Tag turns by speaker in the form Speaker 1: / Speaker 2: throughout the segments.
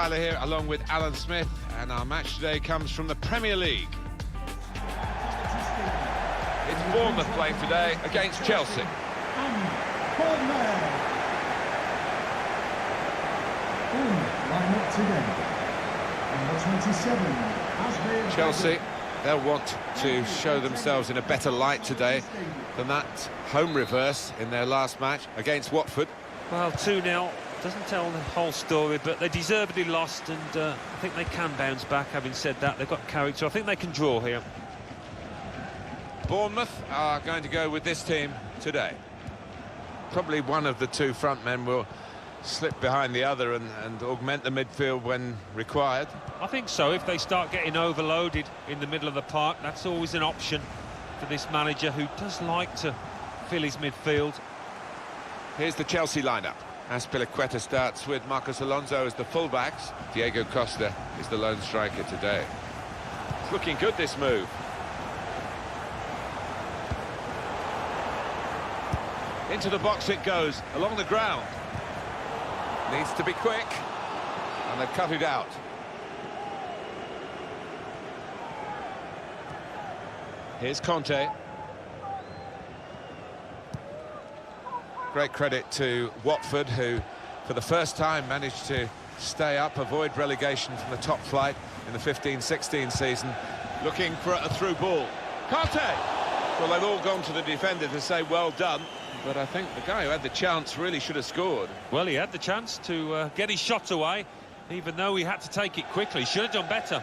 Speaker 1: Tyler here along with Alan Smith, and our match today comes from the Premier League. It's Bournemouth playing today against Chelsea.
Speaker 2: Line up today. Number 27,
Speaker 1: Chelsea, they'll want to show themselves in a better light today than that home reverse in their last match against Watford.
Speaker 3: Well, 2-0 doesn't tell the whole story, but they deservedly lost, and I think they can bounce back. Having said that, they've got character. I think they can draw here.
Speaker 1: Bournemouth are going to go with this team today. Probably one of the two front men will slip behind the other and augment the midfield when required.
Speaker 3: I think so. If they start getting overloaded in the middle of the park, that's always an option for this manager, who does like to fill his midfield.
Speaker 1: Here's the Chelsea lineup. Azpilicueta starts with Marcos Alonso as the fullbacks. Diego Costa is the lone striker today. It's looking good, this move. Into the box it goes, along the ground. Needs to be quick, and they've cut it out. Here's Conte. Great credit to Watford, who for the first time managed to stay up, avoid relegation from the top flight in the 15-16 season. Looking for a through ball. Conte! Well, they've all gone to the defender to say well done, but I think the guy who had the chance really should have scored.
Speaker 3: Well, he had the chance to get his shot away, even though he had to take it quickly. Should have done better.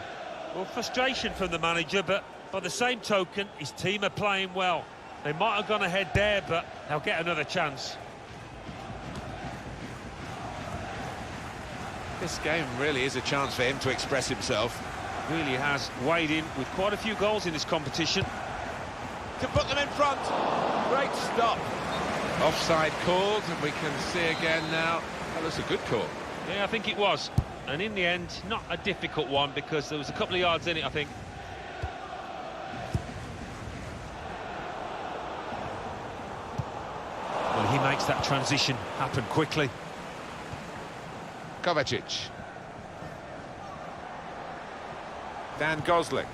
Speaker 3: Well, frustration from the manager, but by the same token, his team are playing well. They might have gone ahead there, but they'll get another chance.
Speaker 1: This game really is a chance for him to express himself.
Speaker 3: Really has weighed in with quite a few goals in this competition.
Speaker 1: To put them in front. Great stop. Offside called, and we can see again now. That was a good call.
Speaker 3: Yeah, I think it was. And in the end, not a difficult one, because there was a couple of yards in it, I think. Well, he makes that transition happen quickly.
Speaker 1: Kovacic. Dan Gosling.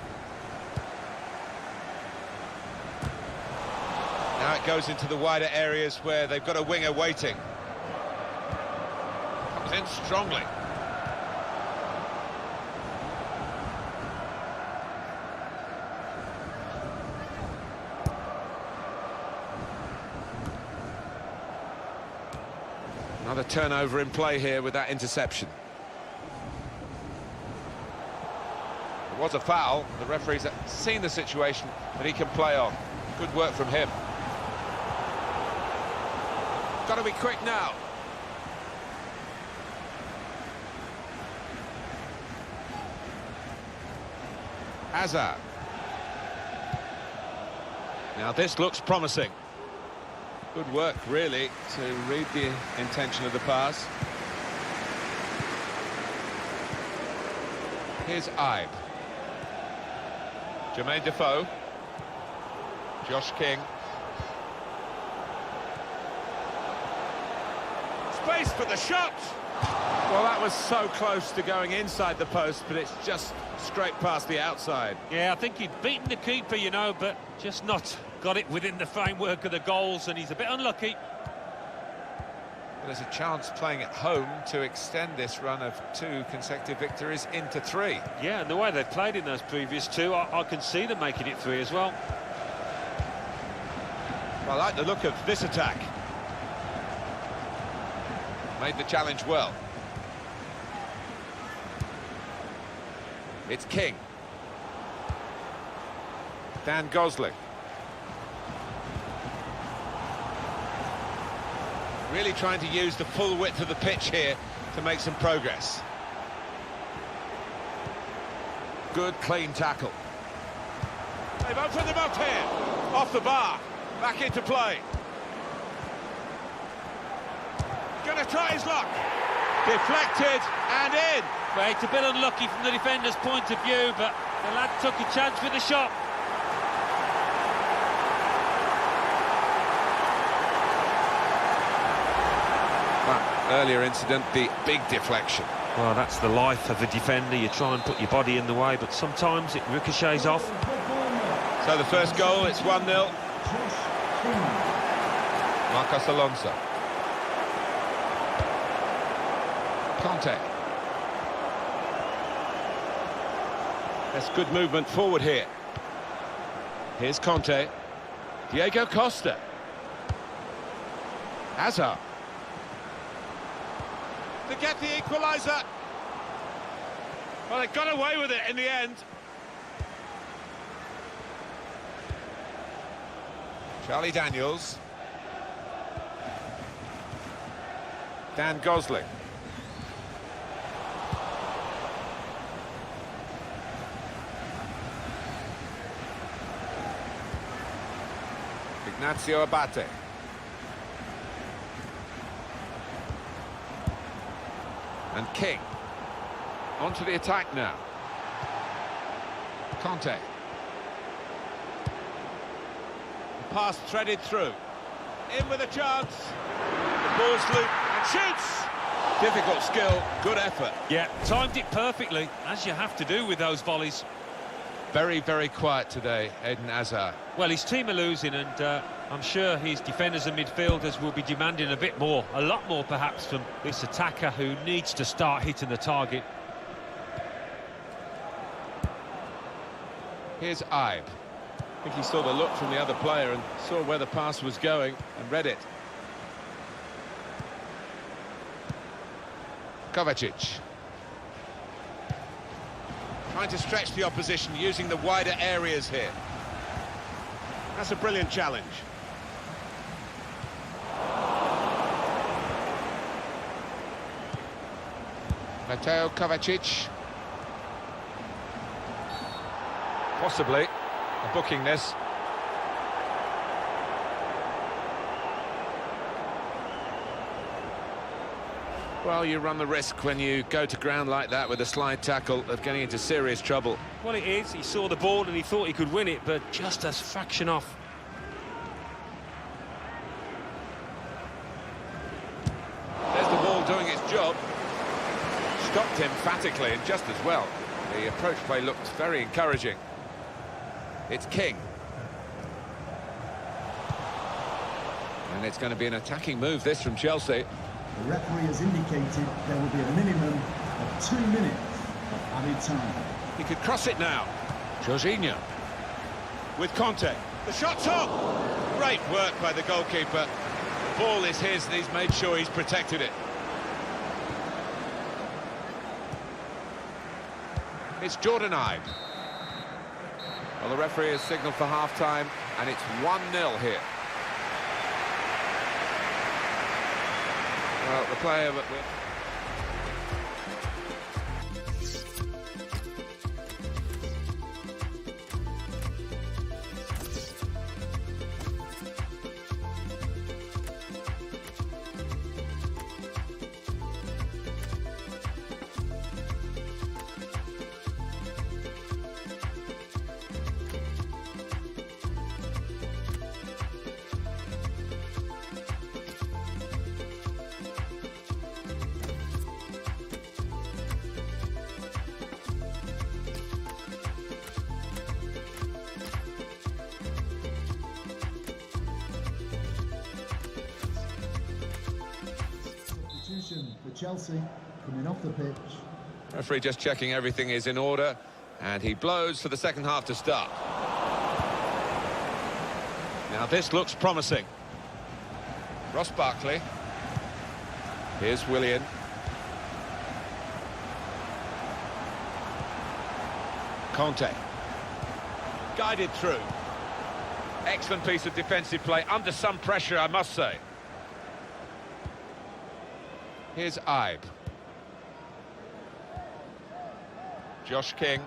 Speaker 1: Now it goes into the wider areas where they've got a winger waiting. Comes in strongly. Another turnover in play here with that interception. It was a foul. The referee's seen the situation that he can play on. Good work from him. Got to be quick now. Hazard. Now this looks promising. Good work, really, to read the intention of the pass. Here's Ibe. Jermaine Defoe. Josh King. Space for the shot! Well, that was so close to going inside the post, but it's just straight past the outside.
Speaker 3: Yeah, I think he'd beaten the keeper, you know, but just not got it within the framework of the goals, and he's a bit unlucky.
Speaker 1: There's a chance playing at home to extend this run of 2 consecutive victories into 3.
Speaker 3: Yeah, and the way they've played in those previous 2, I can see them making it 3 as well.
Speaker 1: I like the look of this attack. Made the challenge well. It's King. Dan Gosling. Really trying to use the full width of the pitch here to make some progress. Good, clean tackle. They've opened them up here. Off the bar. Back into play. Gonna try his luck. Deflected and in.
Speaker 3: Well, it's a bit unlucky from the defender's point of view, but the lad took a chance with the shot.
Speaker 1: That earlier incident, the big deflection.
Speaker 3: Well, that's the life of a defender. You try and put your body in the way, but sometimes it ricochets off.
Speaker 1: So the first goal, it's 1-0. Marcos Alonso. Conte. That's good movement forward here. Here's Conte. Diego Costa. Hazard. To get the equaliser. Well, they got away with it in the end. Charlie Daniels. Dan Gosling. Ignacio Abate. And King. Onto the attack now. Conte. The pass threaded through. In with a chance. The ball's loop and shoots. Difficult skill, good effort.
Speaker 3: Yeah, timed it perfectly, as you have to do with those volleys.
Speaker 1: Very, very quiet today, Eden Hazard.
Speaker 3: Well, his team are losing, and I'm sure his defenders and midfielders will be demanding a bit more, a lot more perhaps, from this attacker who needs to start hitting the target.
Speaker 1: Here's Ibe. I think he saw the look from the other player and saw where the pass was going and read it. Kovacic. Trying to stretch the opposition using the wider areas here. That's a brilliant challenge. Mateo Kovacic. Possibly a booking this. Well, you run the risk when you go to ground like that with a slide tackle of getting into serious trouble.
Speaker 3: Well, it is. He saw the ball and he thought he could win it, but just a fraction off.
Speaker 1: There's the ball doing its job. Stopped emphatically and just as well. The approach play looked very encouraging. It's King. And it's going to be an attacking move, this, from Chelsea.
Speaker 2: The referee has indicated there will be a minimum of 2 minutes of added time.
Speaker 1: He could cross it now. Jorginho. With Conte. The shot's on! Great work by the goalkeeper. The ball is his and he's made sure he's protected it. It's Jordan Ibe. Well, the referee has signalled for half-time, and it's 1-0 here. Well, the player...
Speaker 2: For Chelsea, coming off the pitch.
Speaker 1: Referee just checking everything is in order, and he blows for the second half to start. Now this looks promising. Ross Barkley. Here's Willian. Conte. Guided through. Excellent piece of defensive play, under some pressure, I must say. Here's Ibe. Josh King.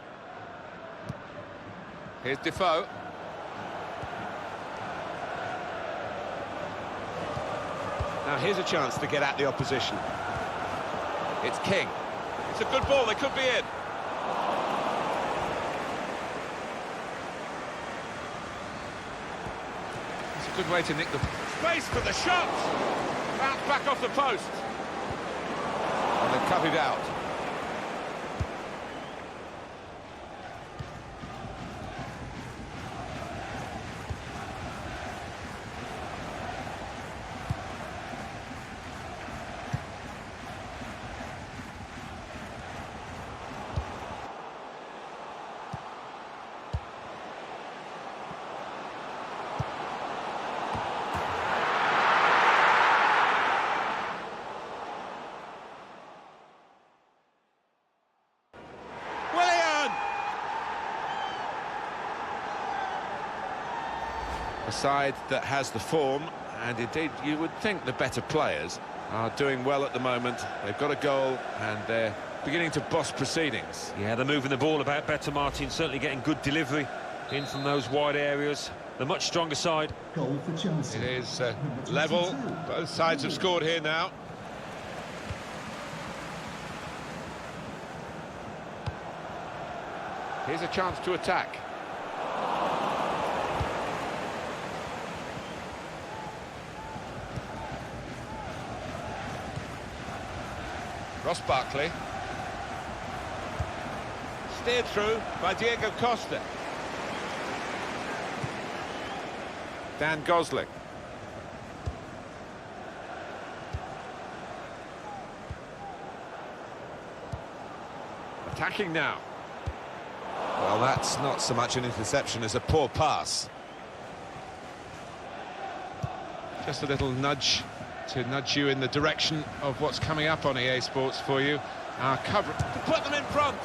Speaker 1: Here's Defoe. Now here's a chance to get at the opposition. It's King. It's a good ball, they could be in. It's a good way to nick the... Space for the shot! Bounce back off the post. And they cut it out. A side that has the form, and indeed you would think the better players are doing well at the moment. They've got a goal and they're beginning to boss proceedings.
Speaker 3: Yeah, they're moving the ball about better, Martin, certainly getting good delivery in from those wide areas. The much stronger side.
Speaker 2: Goal for Chelsea.
Speaker 1: It is level. Both sides have scored here now. Here's a chance to attack. Ross Barkley. Steered through by Diego Costa. Dan Gosling. Attacking now. Well, that's not so much an interception as a poor pass. Just a little nudge to nudge you in the direction of what's coming up on EA Sports for you. Our cover to put them in front.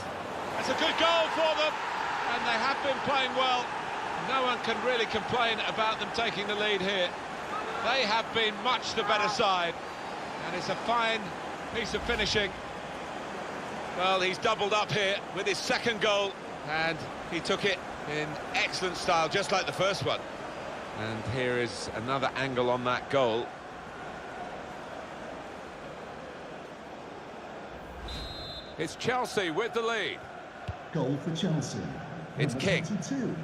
Speaker 1: It's a good goal for them, and they have been playing well. No one can really complain about them taking the lead here. They have been much the better side, and it's a fine piece of finishing. Well, he's doubled up here with his second goal, and he took it in excellent style, just like the first one. And here is another angle on that goal. It's Chelsea with the lead.
Speaker 2: Goal for Chelsea.
Speaker 1: It's
Speaker 2: Number
Speaker 1: King.
Speaker 2: 22,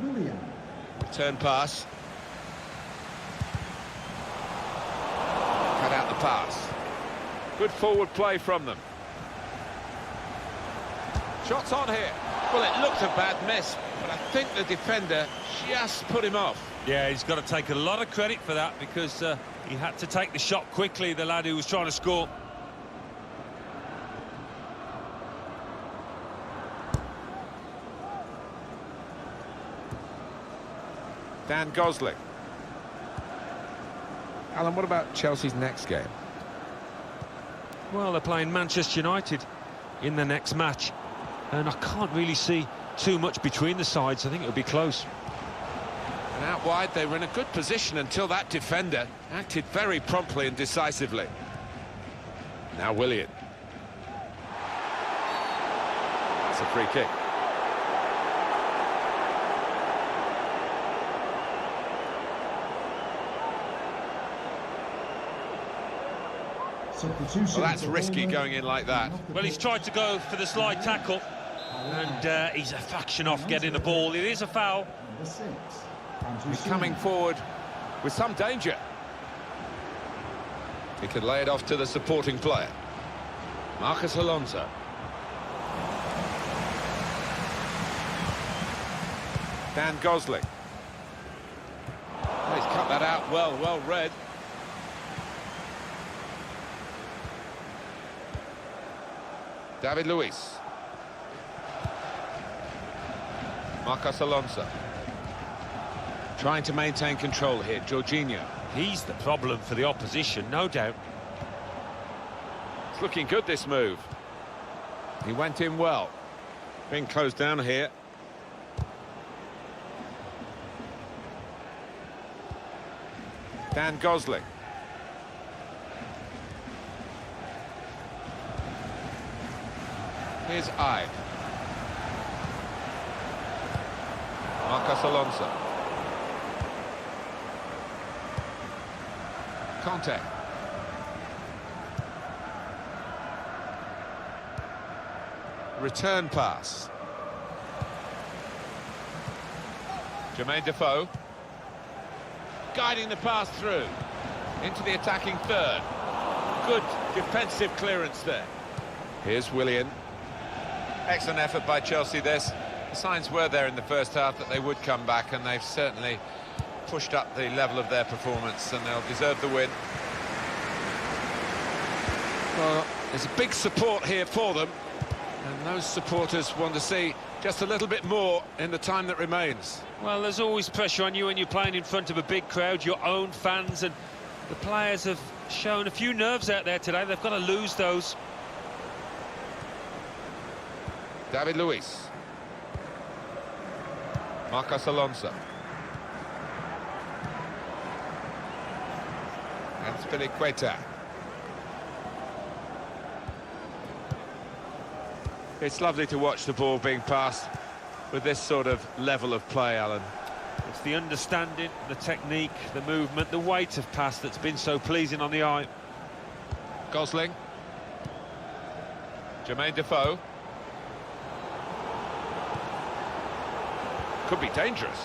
Speaker 2: Willian.
Speaker 1: Return pass. Cut out the pass. Good forward play from them. Shots on here. Well, it looked a bad miss, but I think the defender just put him off.
Speaker 3: Yeah, he's got to take a lot of credit for that, because he had to take the shot quickly, the lad who was trying to score.
Speaker 1: Dan Gosling. Alan, what about Chelsea's next game?
Speaker 3: Well, they're playing Manchester United in the next match, and I can't really see too much between the sides. I think it'll be close.
Speaker 1: And out wide, they were in a good position until that defender acted very promptly and decisively. Now Willian. It's a free kick.
Speaker 2: Substitution.
Speaker 1: Well, that's risky going in like that.
Speaker 3: Well, he's tried to go for the slide tackle, and he's a fraction off getting the ball. It is a foul.
Speaker 2: Number 6,
Speaker 1: He's coming forward with some danger. He could lay it off to the supporting player. Marcus Alonso. Dan Gosling. Oh, he's cut that out well read. David Luiz. Marcos Alonso. Trying to maintain control here, Jorginho.
Speaker 3: He's the problem for the opposition, no doubt.
Speaker 1: It's looking good, this move. He went in well. Being closed down here. Dan Gosling. Here's Ive. Marcos Alonso. Conte. Return pass. Jermaine Defoe. Guiding the pass through. Into the attacking third. Good defensive clearance there. Here's Willian. Excellent effort by Chelsea, this. The signs were there in the first half that they would come back, and they've certainly pushed up the level of their performance, and they'll deserve the win. Well, there's a big support here for them, and those supporters want to see just a little bit more in the time that remains.
Speaker 3: Well, there's always pressure on you when you're playing in front of a big crowd, your own fans, and the players have shown a few nerves out there today. They've got to lose those.
Speaker 1: David Luiz. Marcos Alonso. And Spilicueta. It's lovely to watch the ball being passed with this sort of level of play, Alan.
Speaker 3: It's the understanding, the technique, the movement, the weight of pass that's been so pleasing on the eye.
Speaker 1: Gosling. Jermaine Defoe. Could be dangerous.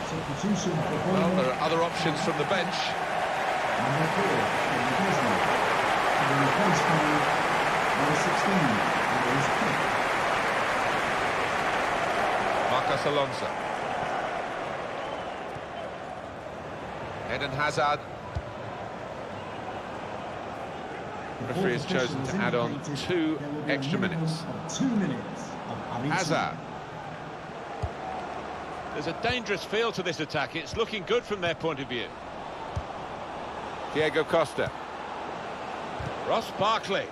Speaker 2: Substitution for
Speaker 1: Well,
Speaker 2: Bournemouth.
Speaker 1: there are other options from the bench.
Speaker 2: Number 4, Kevin Gosling. To be replaced by number 16, Alois Pitt.
Speaker 1: Marcos Alonso. Eden Hazard.
Speaker 2: The
Speaker 1: Referee has
Speaker 2: fourth
Speaker 1: chosen
Speaker 2: official
Speaker 1: to add on
Speaker 2: indicated
Speaker 1: 2
Speaker 2: there will be a
Speaker 1: extra
Speaker 2: minimum
Speaker 1: minutes.
Speaker 2: of 2 minutes of added
Speaker 1: Hazard.
Speaker 2: time.
Speaker 1: There's a dangerous feel to this attack. It's looking good from their point of view. Diego Costa. Ross Barkley.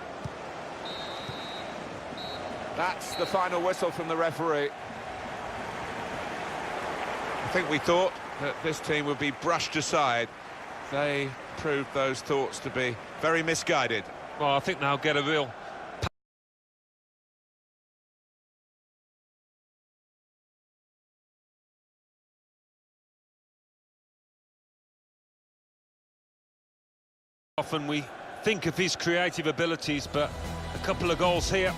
Speaker 1: That's the final whistle from the referee. I think we thought that this team would be brushed aside. They proved those thoughts to be very misguided.
Speaker 3: Well, I think they'll get a real often we think of his creative abilities, but a couple of goals here